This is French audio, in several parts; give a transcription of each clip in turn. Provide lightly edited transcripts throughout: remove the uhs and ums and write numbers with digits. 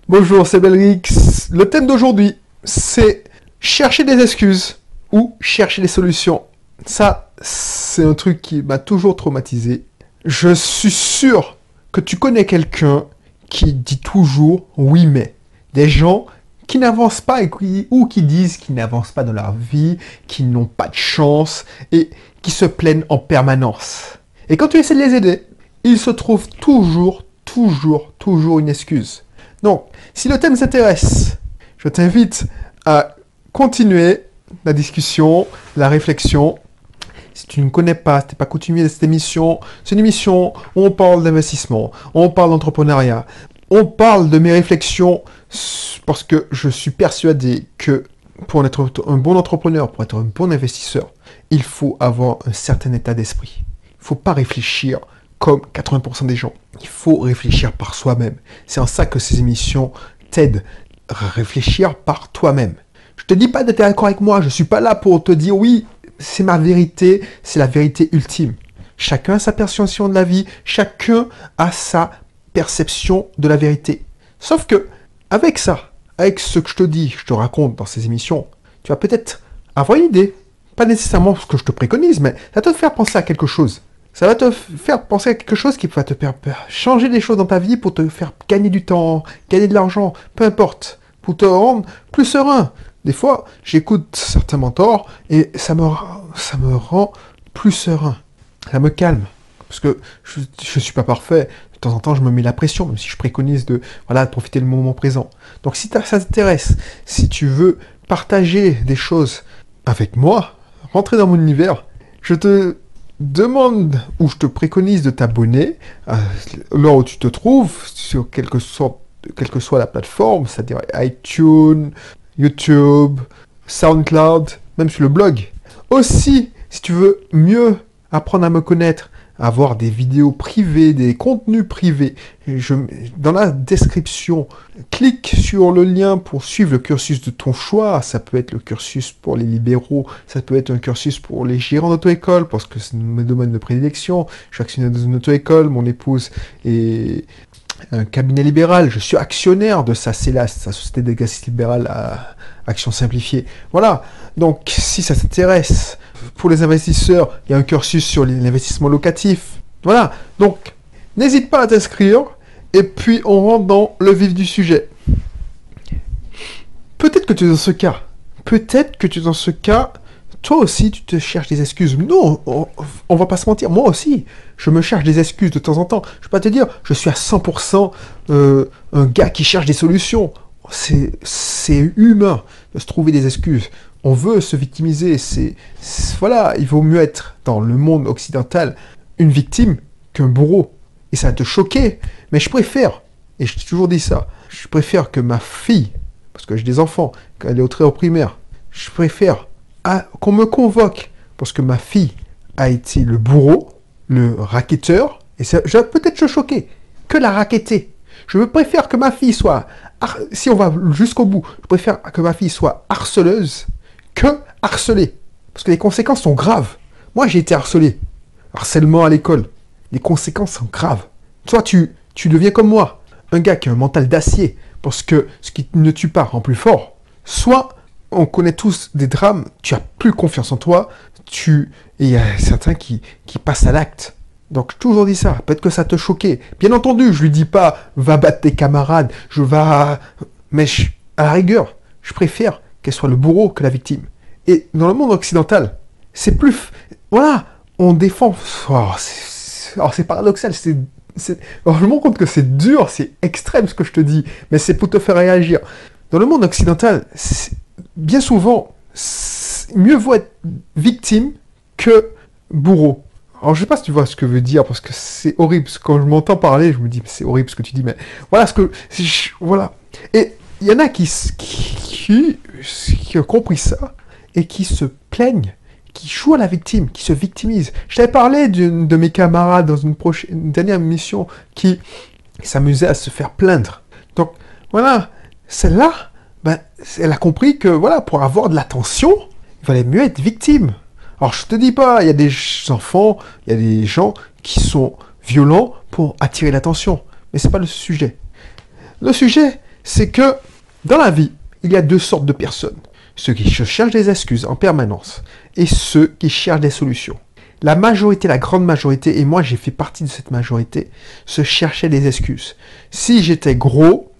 Bonjour, c'est Belrix. Le thème d'aujourd'hui, c'est chercher des excuses ou chercher des solutions. Ça, c'est un truc qui m'a toujours traumatisé. Je suis sûr que tu connais quelqu'un qui dit toujours oui mais. Des gens qui n'avancent pas ou qui disent qu'ils n'avancent pas dans leur vie, qui n'ont pas de chance et qui se plaignent en permanence. Et quand tu essaies de les aider, ils se trouvent toujours une excuse. Donc, si le thème t'intéresse, je t'invite à continuer la discussion, la réflexion. Si tu ne connais pas, si tu n'es pas coutumier de cette émission, c'est une émission où on parle d'investissement, on parle d'entrepreneuriat, on parle de mes réflexions parce que je suis persuadé que pour être un bon entrepreneur, pour être un bon investisseur, il faut avoir un certain état d'esprit. Il ne faut pas réfléchir comme 80% des gens. Il faut réfléchir par soi-même. C'est en ça que ces émissions t'aident à réfléchir par toi-même. Je te dis pas d'être d'accord avec moi, je suis pas là pour te dire oui, c'est ma vérité, c'est la vérité ultime. Chacun a sa perception de la vie, chacun a sa perception de la vérité. Sauf que, avec ça, avec ce que je te dis, je te raconte dans ces émissions, tu vas peut-être avoir une idée. Pas nécessairement ce que je te préconise, mais ça va te faire penser à quelque chose. Ça va te faire penser à quelque chose qui va te faire changer des choses dans ta vie pour te faire gagner du temps, gagner de l'argent, peu importe, pour te rendre plus serein. Des fois, j'écoute certains mentors et ça me rend plus serein. Ça me calme. Parce que je ne suis pas parfait. De temps en temps, je me mets la pression, même si je préconise de profiter du moment présent. Donc, si ça t'intéresse, si tu veux partager des choses avec moi, rentrer dans mon univers, je te demande ou je te préconise de t'abonner là où tu te trouves, sur quelle que soit la plateforme, c'est-à-dire iTunes, YouTube, SoundCloud, même sur le blog. Aussi, si tu veux mieux apprendre à me connaître, avoir des vidéos privées, des contenus privés, dans la description, clique sur le lien pour suivre le cursus de ton choix. Ça peut être le cursus pour les libéraux, ça peut être un cursus pour les gérants d'auto-école, parce que c'est mon domaine de prédilection. Je suis actionnaire dans une auto-école, mon épouse est un cabinet libéral, je suis actionnaire de sa CELAS, sa société d'exercice libéral à action simplifiée. Voilà, donc si ça t'intéresse, pour les investisseurs, il y a un cursus sur l'investissement locatif. Voilà, donc n'hésite pas à t'inscrire, et puis on rentre dans le vif du sujet. Peut-être que tu es dans ce cas. Peut-être que tu es dans ce cas. Toi aussi, tu te cherches des excuses. Non, on va pas se mentir. Moi aussi, je me cherche des excuses de temps en temps. Je vais pas te dire, je suis à 100% un gars qui cherche des solutions. C'est humain de se trouver des excuses. On veut se victimiser. Voilà, il vaut mieux être dans le monde occidental une victime qu'un bourreau. Et ça va te choquer. Mais je préfère, et je t'ai toujours dit ça, je préfère que ma fille, parce que j'ai des enfants, quand elle est au primaire, je préfère qu'on me convoque parce que ma fille a été le bourreau, le racketteur, et ça va peut-être te choquer, que la racketter. Je préfère que ma fille soit, si on va jusqu'au bout, je préfère que ma fille soit harceleuse que harcelée. Parce que les conséquences sont graves. Moi, j'ai été harcelé. Harcèlement à l'école. Les conséquences sont graves. Soit tu deviens comme moi, un gars qui a un mental d'acier, parce que ce qui ne tue pas rend plus fort. Soit on connaît tous des drames, tu as plus confiance en toi, et il y a certains qui passent à l'acte. Donc, j'ai toujours dit ça. Peut-être que ça te choquait. Bien entendu, je lui dis pas, va battre tes camarades, mais à la rigueur, je préfère qu'elle soit le bourreau que la victime. Et dans le monde occidental, c'est plus... Voilà, on défend... Alors, c'est paradoxal, alors, je me rends compte que c'est dur, c'est extrême ce que je te dis, mais c'est pour te faire réagir. Dans le monde occidental, bien souvent, mieux vaut être victime que bourreau. Alors, je sais pas si tu vois ce que je veux dire, parce que c'est horrible. Quand je m'entends parler, je me dis, c'est horrible ce que tu dis, mais voilà voilà. Et il y en a qui ont compris ça, et qui se plaignent, qui jouent à la victime, qui se victimisent. Je t'avais parlé de mes camarades dans une dernière émission qui s'amusait à se faire plaindre. Donc, voilà, celle-là, elle a compris que, voilà, pour avoir de l'attention, il valait mieux être victime. Alors, je te dis pas, il y a des enfants, il y a des gens qui sont violents pour attirer l'attention. Mais c'est pas le sujet. Le sujet, c'est que dans la vie, il y a deux sortes de personnes. Ceux qui cherchent des excuses en permanence et ceux qui cherchent des solutions. La majorité, la grande majorité, et moi j'ai fait partie de cette majorité, se cherchaient des excuses. Si j'étais gros,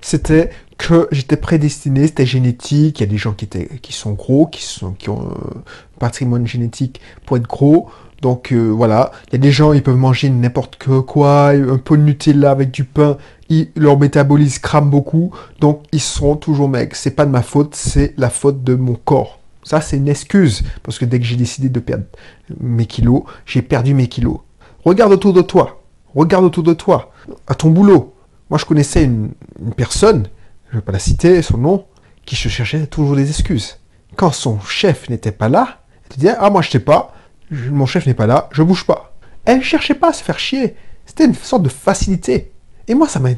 c'était que j'étais prédestiné, c'était génétique. Il y a des gens qui sont gros, qui ont un patrimoine génétique pour être gros. Donc voilà, il y a des gens, ils peuvent manger n'importe quoi, un peu de Nutella avec du pain, leur métabolisme crame beaucoup, donc ils seront toujours maigres. C'est pas de ma faute, c'est la faute de mon corps. Ça, c'est une excuse, parce que dès que j'ai décidé de perdre mes kilos, j'ai perdu mes kilos. Regarde autour de toi, à ton boulot. Moi, je connaissais une personne, je ne vais pas la citer, son nom, qui se cherchait toujours des excuses. Quand son chef n'était pas là, elle te disait « Ah, moi, je sais pas, mon chef n'est pas là, je bouge pas. » Elle ne cherchait pas à se faire chier. C'était une sorte de facilité. Et moi, ça m'a...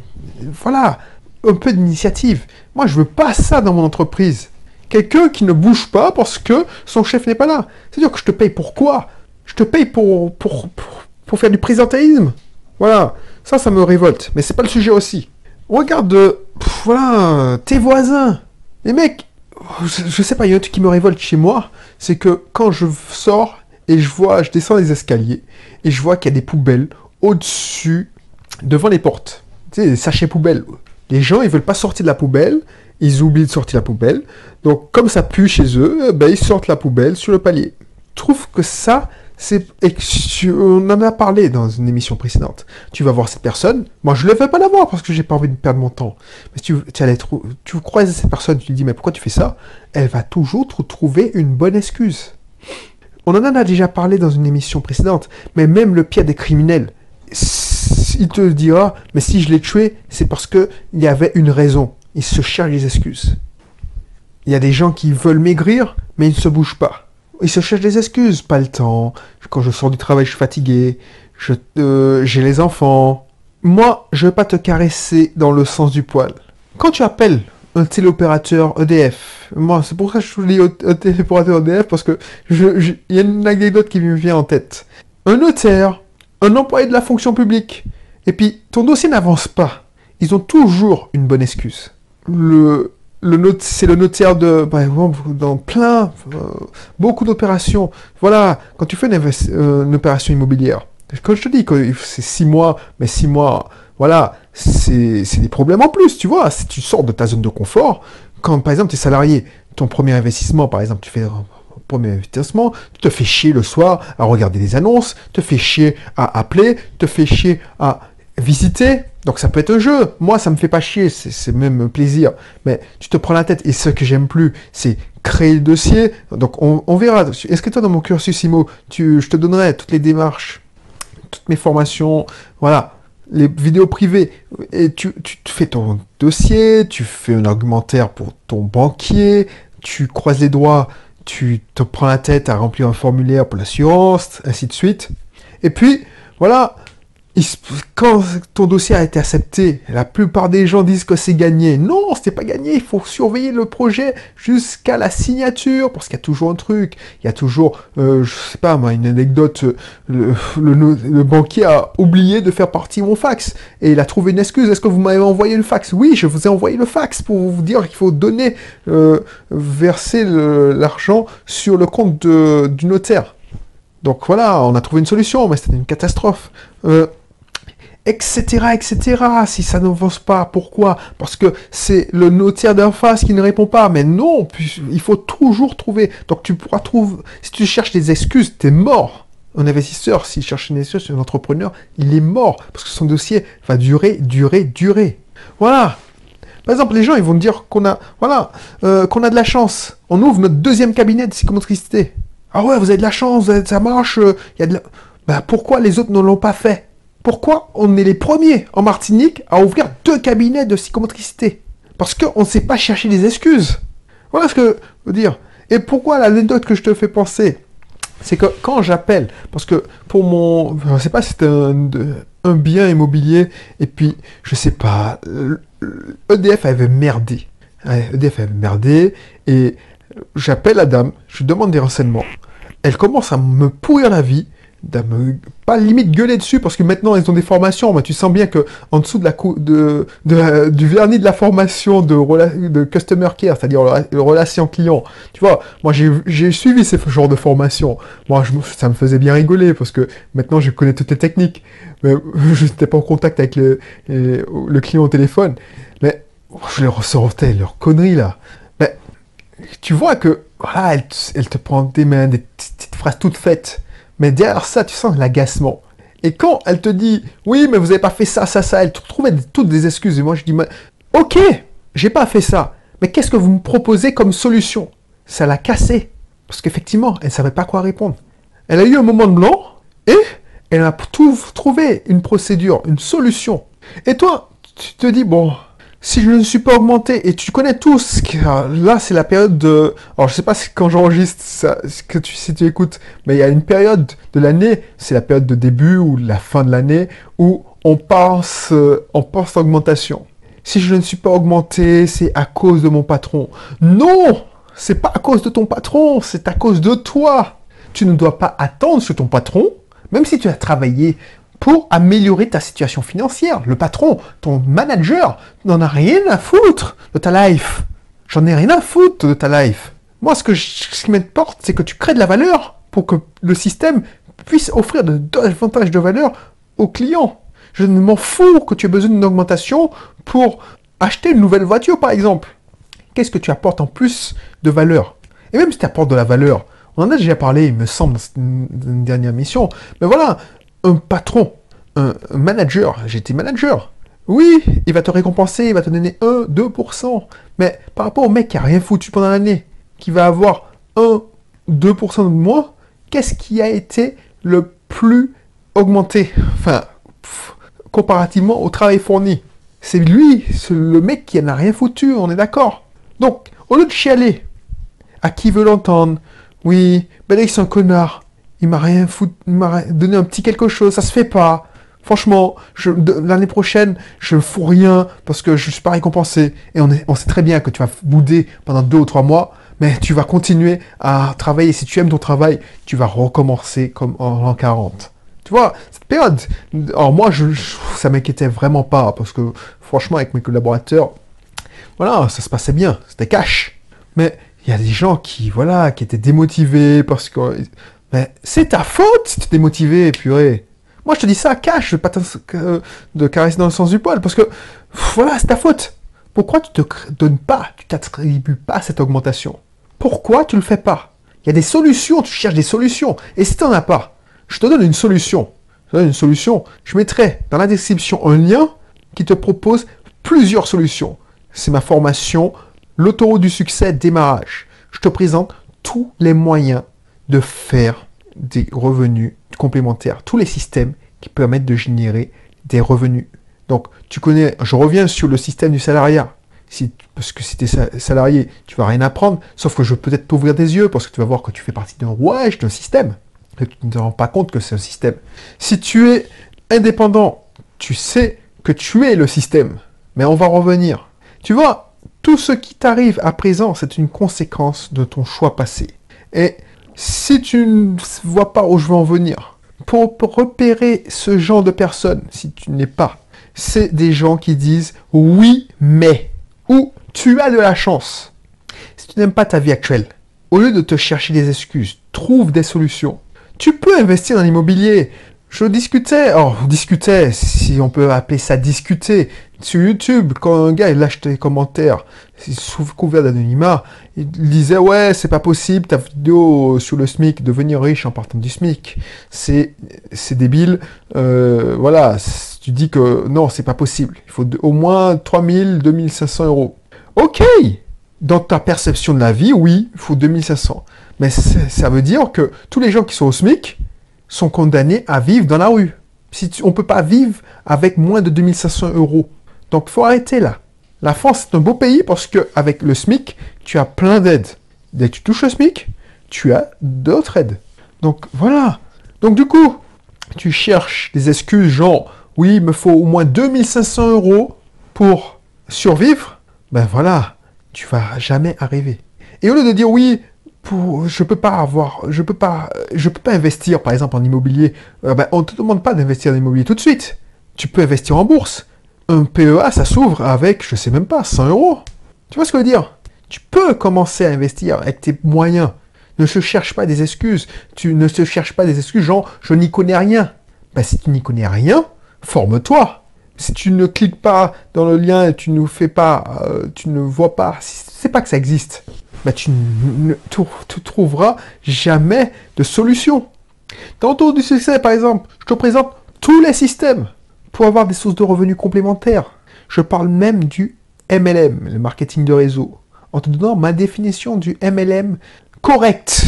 Voilà, un peu d'initiative. Moi, je veux pas ça dans mon entreprise. Quelqu'un qui ne bouge pas parce que son chef n'est pas là. C'est-à-dire que je te paye pour quoi? Je te paye pour faire du présentéisme. Voilà, ça me révolte. Mais c'est pas le sujet aussi. Regarde, voilà, tes voisins. Les mecs, je sais pas, il y a un truc qui me révolte chez moi, c'est que quand je sors et je descends les escaliers et je vois qu'il y a des poubelles au-dessus, devant les portes. Tu sais, des sachets poubelles. Les gens, ils veulent pas sortir de la poubelle, ils oublient de sortir la poubelle. Donc, comme ça pue chez eux, ben, ils sortent la poubelle sur le palier. Je trouve que ça, on en a parlé dans une émission précédente. Tu vas voir cette personne. Moi, je ne vais pas la voir parce que j'ai pas envie de perdre mon temps. Mais si tu croises cette personne, tu lui dis, mais pourquoi tu fais ça? Elle va toujours trouver une bonne excuse. On en a déjà parlé dans une émission précédente. Mais même le pire des criminels, il te dira, mais si je l'ai tué, c'est parce qu'il y avait une raison. Il se cherche des excuses. Il y a des gens qui veulent maigrir, mais ils ne se bougent pas. Ils se cherchent des excuses. Pas le temps. Quand je sors du travail, je suis fatigué. J'ai les enfants. Moi, je ne vais pas te caresser dans le sens du poil. Quand tu appelles un téléopérateur EDF, moi, c'est pour ça que je dis un téléopérateur EDF, parce que il y a une anecdote qui me vient en tête. Un notaire, un employé de la fonction publique, et puis ton dossier n'avance pas. Ils ont toujours une bonne excuse. C'est le notaire par exemple, dans beaucoup d'opérations. Voilà, quand tu fais une opération immobilière, quand je te dis que c'est 6 mois, mais 6 mois, voilà, c'est des problèmes en plus, tu vois. Si tu sors de ta zone de confort, quand par exemple tu es salarié, ton premier investissement, par exemple, tu fais un premier investissement, tu te fais chier le soir à regarder des annonces, te fais chier à appeler, te fais chier à visiter. Donc ça peut être un jeu. Moi, ça me fait pas chier, c'est même un plaisir. Mais tu te prends la tête. Et ce que j'aime plus, c'est créer le dossier. Donc on verra. Inscris-toi dans mon cursus IMO. Je te donnerai toutes les démarches, toutes mes formations. Voilà, les vidéos privées. Et tu fais ton dossier, tu fais un argumentaire pour ton banquier, tu croises les doigts, tu te prends la tête à remplir un formulaire pour l'assurance, ainsi de suite. Et puis, voilà. Quand ton dossier a été accepté, la plupart des gens disent que c'est gagné. Non, c'était pas gagné. Il faut surveiller le projet jusqu'à la signature, parce qu'il y a toujours un truc. Il y a toujours, je sais pas moi, une anecdote. Le banquier a oublié de faire partie mon fax et il a trouvé une excuse. Est-ce que vous m'avez envoyé le fax? Oui, je vous ai envoyé le fax pour vous dire qu'il faut verser l'argent sur le compte du notaire. Donc voilà, on a trouvé une solution, mais c'était une catastrophe. Etc. Si ça n'avance pas, pourquoi? Parce que c'est le notaire d'en face qui ne répond pas. Mais non, il faut toujours trouver. Donc tu pourras trouver. Si tu cherches des excuses, t'es mort. Un investisseur, s'il cherche une excuse, un entrepreneur, il est mort. Parce que son dossier va durer. Voilà. Par exemple, les gens, ils vont dire qu'on a de la chance. On ouvre notre deuxième cabinet de psychomotricité. Ah ouais, vous avez de la chance, ça marche. Pourquoi les autres ne l'ont pas fait? Pourquoi on est les premiers en Martinique à ouvrir 2 cabinets de psychomotricité? Parce qu'on ne sait pas chercher des excuses. Voilà ce que je veux dire. Et pourquoi l'anecdote que je te fais penser, c'est que quand j'appelle, parce que pour je sais pas si c'est un bien immobilier, et puis, je sais pas, EDF avait merdé. Ouais, EDF avait merdé, et j'appelle la dame, je lui demande des renseignements. Elle commence à me pourrir la vie. pas limite gueuler dessus, parce que maintenant ils ont des formations, mais tu sens bien que en dessous du vernis de la formation de Customer Care, c'est-à-dire le relation client, tu vois, moi j'ai suivi ce genre de formation. Moi, ça me faisait bien rigoler, parce que maintenant je connais toutes les techniques, mais je n'étais pas en contact avec le client au téléphone, mais je les ressortais, leurs conneries là. Mais tu vois que, voilà, elle te prend des mains, des petites phrases toutes faites. Mais derrière ça, tu sens l'agacement. Et quand elle te dit, oui, mais vous n'avez pas fait ça, ça, ça, elle te trouvait toutes des excuses. Et moi, je dis, ok, j'ai pas fait ça. Mais qu'est-ce que vous me proposez comme solution? Ça l'a cassée. Parce qu'effectivement, elle ne savait pas quoi répondre. Elle a eu un moment de blanc et elle a trouvé une procédure, une solution. Et toi, tu te dis, bon, si je ne suis pas augmenté, et tu connais tous, là c'est la période de... Alors je sais pas si quand j'enregistre ça, si tu écoutes, mais il y a une période de l'année, c'est la période de début ou la fin de l'année, où on pense à augmentation. Si je ne suis pas augmenté, c'est à cause de mon patron. Non, c'est pas à cause de ton patron, c'est à cause de toi. Tu ne dois pas attendre sur ton patron, même si tu as travaillé pour améliorer ta situation financière. Le patron, ton manager, n'en a rien à foutre de ta life. J'en ai rien à foutre de ta life. Moi, ce qui m'importe, c'est que tu crées de la valeur pour que le système puisse offrir davantage de valeur aux clients. Je ne m'en fous que tu aies besoin d'une augmentation pour acheter une nouvelle voiture, par exemple. Qu'est-ce que tu apportes en plus de valeur? Et même si tu apportes de la valeur, on en a déjà parlé, il me semble, dans une dernière mission, mais voilà, un patron, un manager, j'étais manager. Oui, il va te récompenser, il va te donner 1, 2%. Mais par rapport au mec qui a rien foutu pendant l'année, qui va avoir 1, 2% de moins, qu'est-ce qui a été le plus augmenté? Enfin, comparativement au travail fourni. C'est lui, c'est le mec qui en a rien foutu, on est d'accord. Donc, au lieu de chialer, à qui veut l'entendre? Oui, ben là, c'est un connard. Il m'a rien foutu, il m'a donné un petit quelque chose, ça se fait pas. Franchement, l'année prochaine, je ne fous rien parce que je ne suis pas récompensé. Et on sait très bien que tu vas bouder pendant 2 ou 3 mois, mais tu vas continuer à travailler. Si tu aimes ton travail, tu vas recommencer comme en l'an 40. Tu vois, cette période, alors moi, ça m'inquiétait vraiment pas parce que franchement, avec mes collaborateurs, voilà, ça se passait bien, c'était cash. Mais il y a des gens qui étaient démotivés parce que... Mais c'est ta faute si tu es démotivé, purée. Moi, je te dis ça, cash, pas de caresser dans le sens du poil, parce que, voilà, c'est ta faute. Pourquoi tu te donnes pas, tu t'attribues pas cette augmentation? Pourquoi tu le fais pas? Il y a des solutions, tu cherches des solutions. Et si tu n'en as pas, je te donne une solution. Je mettrai dans la description un lien qui te propose plusieurs solutions. C'est ma formation, l'autoroute du succès démarrage. Je te présente tous les moyens de faire des revenus complémentaires, tous les systèmes qui permettent de générer des revenus. Donc, tu connais, je reviens sur le système du salariat. Parce que si tu es salarié, tu vas rien apprendre, sauf que je peux peut-être t'ouvrir des yeux, parce que tu vas voir que tu fais partie d'un rouage, d'un système. Et tu ne te rends pas compte que c'est un système. Si tu es indépendant, tu sais que tu es le système. Mais on va revenir. Tu vois, tout ce qui t'arrive à présent, c'est une conséquence de ton choix passé. Et si tu ne vois pas où je veux en venir, pour repérer ce genre de personnes, si tu n'es pas, c'est des gens qui disent « oui, mais » ou « tu as de la chance ». Si tu n'aimes pas ta vie actuelle, au lieu de te chercher des excuses, trouve des solutions. Tu peux investir dans l'immobilier. Je discutais, si on peut appeler ça discuter, sur YouTube, quand un gars il lâche des commentaires, sous couvert d'anonymat, il disait ouais, c'est pas possible, ta vidéo sur le SMIC, devenir riche en partant du SMIC, c'est débile, voilà, tu dis que non, c'est pas possible, il faut au moins 3000, 2500 euros. Ok, dans ta perception de la vie, oui, il faut 2500, mais ça veut dire que tous les gens qui sont au SMIC sont condamnés à vivre dans la rue. On ne peut pas vivre avec moins de 2500 euros. Donc, il faut arrêter là. La France, c'est un beau pays parce qu'avec le SMIC, tu as plein d'aides. Dès que tu touches le SMIC, tu as d'autres aides. Donc, voilà. Donc, du coup, tu cherches des excuses genre, oui, il me faut au moins 2500 euros pour survivre. Ben voilà, tu vas jamais arriver. Et au lieu de dire, oui, je peux pas investir, par exemple, en immobilier. On te demande pas d'investir en immobilier tout de suite. Tu peux investir en bourse. Un PEA, ça s'ouvre avec, je sais même pas, 100 euros. Tu vois ce que je veux dire? Tu peux commencer à investir avec tes moyens. Ne se cherche pas des excuses. Tu ne te cherches pas des excuses genre, je n'y connais rien. Si tu n'y connais rien, forme-toi. Si tu ne cliques pas dans le lien et tu ne vois pas, si tu ne sais pas que ça existe, tu ne trouveras jamais de solution. Dans ton du succès, par exemple, je te présente tous les systèmes pour avoir des sources de revenus complémentaires. Je parle même du MLM, le marketing de réseau, en te donnant ma définition du MLM correct.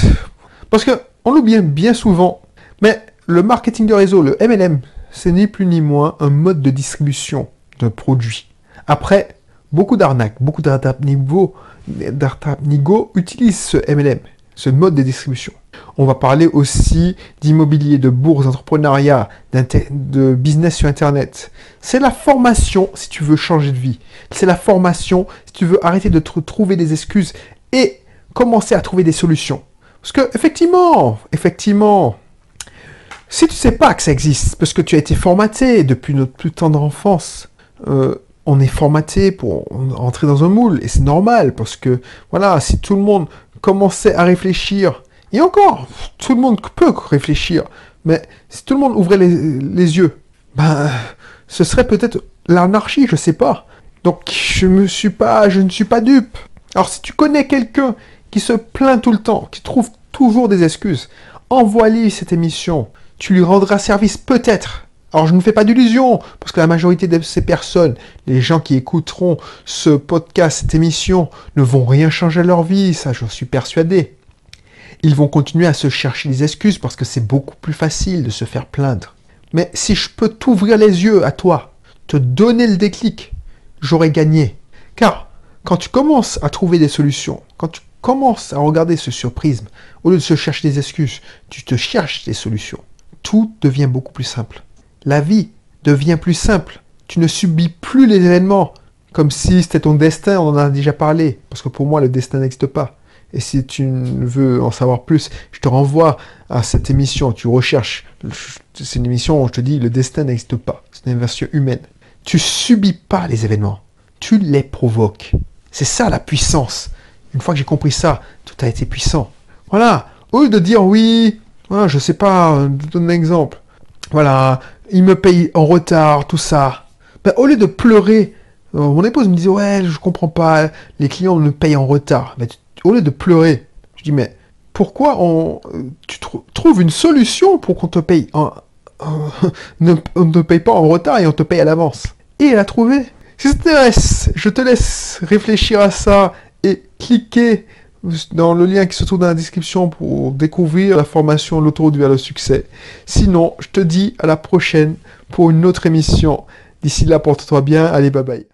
Parce que on l'oublie bien souvent, mais le marketing de réseau, le MLM, c'est ni plus ni moins un mode de distribution de produits. Après, beaucoup d'arnaques, beaucoup d'artapnigo utilisent ce MLM, ce mode de distribution. On va parler aussi d'immobilier, de bourse, d'entrepreneuriat, de business sur Internet. C'est la formation si tu veux changer de vie. C'est la formation si tu veux arrêter de trouver des excuses et commencer à trouver des solutions. Parce que, effectivement, si tu ne sais pas que ça existe, parce que tu as été formaté depuis notre plus tendre enfance, on est formaté pour entrer dans un moule, et c'est normal, parce que, voilà, si tout le monde commençait à réfléchir, et encore, tout le monde peut réfléchir, mais si tout le monde ouvrait les yeux, ce serait peut-être l'anarchie, je sais pas. Donc, je ne suis pas dupe. Alors, si tu connais quelqu'un qui se plaint tout le temps, qui trouve toujours des excuses, envoie-lui cette émission. Tu lui rendras service peut-être. Alors je ne fais pas d'illusions, parce que la majorité de ces personnes, les gens qui écouteront ce podcast, cette émission, ne vont rien changer à leur vie, ça j'en suis persuadé. Ils vont continuer à se chercher des excuses parce que c'est beaucoup plus facile de se faire plaindre. Mais si je peux t'ouvrir les yeux à toi, te donner le déclic, j'aurai gagné. Car quand tu commences à trouver des solutions, quand tu commences à regarder ce sur prisme, au lieu de se chercher des excuses, tu te cherches des solutions. Tout devient beaucoup plus simple. La vie devient plus simple. Tu ne subis plus les événements comme si c'était ton destin, on en a déjà parlé. Parce que pour moi, le destin n'existe pas. Et si tu veux en savoir plus, je te renvoie à cette émission. Tu recherches. C'est une émission où je te dis, le destin n'existe pas. C'est une version humaine. Tu subis pas les événements. Tu les provoques. C'est ça la puissance. Une fois que j'ai compris ça, tout a été puissant. Voilà. Au lieu de dire oui, je sais pas, je te donne un exemple. Voilà, il me paye en retard, tout ça. Au lieu de pleurer, mon épouse me disait, ouais, je comprends pas, les clients me payent en retard. Au lieu de pleurer, je dis, mais pourquoi tu trouves une solution pour qu'on te paye on ne te paye pas en retard et on te paye à l'avance. Et elle a trouvé. Si ça t'intéresse, je te laisse réfléchir à ça et cliquer dans le lien qui se trouve dans la description pour découvrir la formation L'autoroute vers le succès. Sinon, je te dis à la prochaine pour une autre émission. D'ici là, porte-toi bien. Allez, bye bye.